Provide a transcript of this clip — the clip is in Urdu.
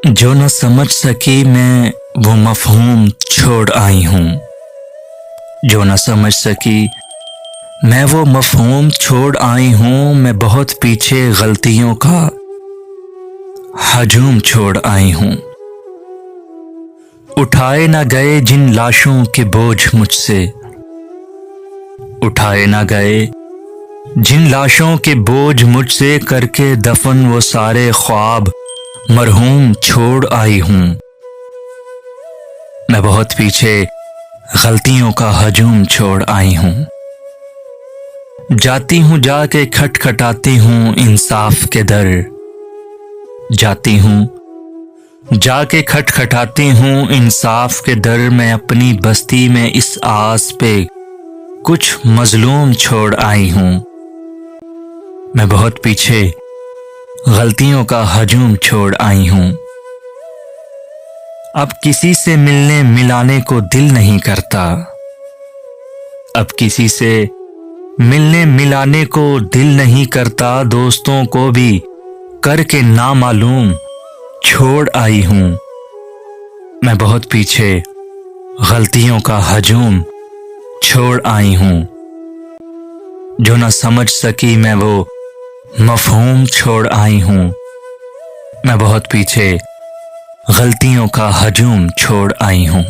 جو نہ سمجھ سکی میں وہ مفہوم چھوڑ آئی ہوں۔ جو نہ سمجھ سکی میں وہ مفہوم چھوڑ آئی ہوں۔ میں بہت پیچھے غلطیوں کا ہجوم چھوڑ آئی ہوں۔ اٹھائے نہ گئے جن لاشوں کے بوجھ مجھ سے، اٹھائے نہ گئے جن لاشوں کے بوجھ مجھ سے، کر کے دفن وہ سارے خواب مرحوم چھوڑ آئی ہوں۔ میں بہت پیچھے غلطیوں کا ہجوم چھوڑ آئی ہوں۔ جاتی ہوں جا کے کھٹکھٹاتی ہوں انصاف کے در، جاتی ہوں جا کے کھٹکھٹاتی ہوں انصاف کے در۔ میں اپنی بستی میں اس آس پہ کچھ مظلوم چھوڑ آئی ہوں۔ میں بہت پیچھے غلطیوں کا ہجوم چھوڑ آئی ہوں۔ اب کسی سے ملنے ملانے کو دل نہیں کرتا، اب کسی سے ملنے ملانے کو دل نہیں کرتا۔ دوستوں کو بھی کر کے نامعلوم چھوڑ آئی ہوں۔ میں بہت پیچھے غلطیوں کا ہجوم چھوڑ آئی ہوں۔ جو نہ سمجھ سکی میں وہ مفہوم چھوڑ آئی ہوں۔ میں بہت پیچھے غلطیوں کا ہجوم چھوڑ آئی ہوں۔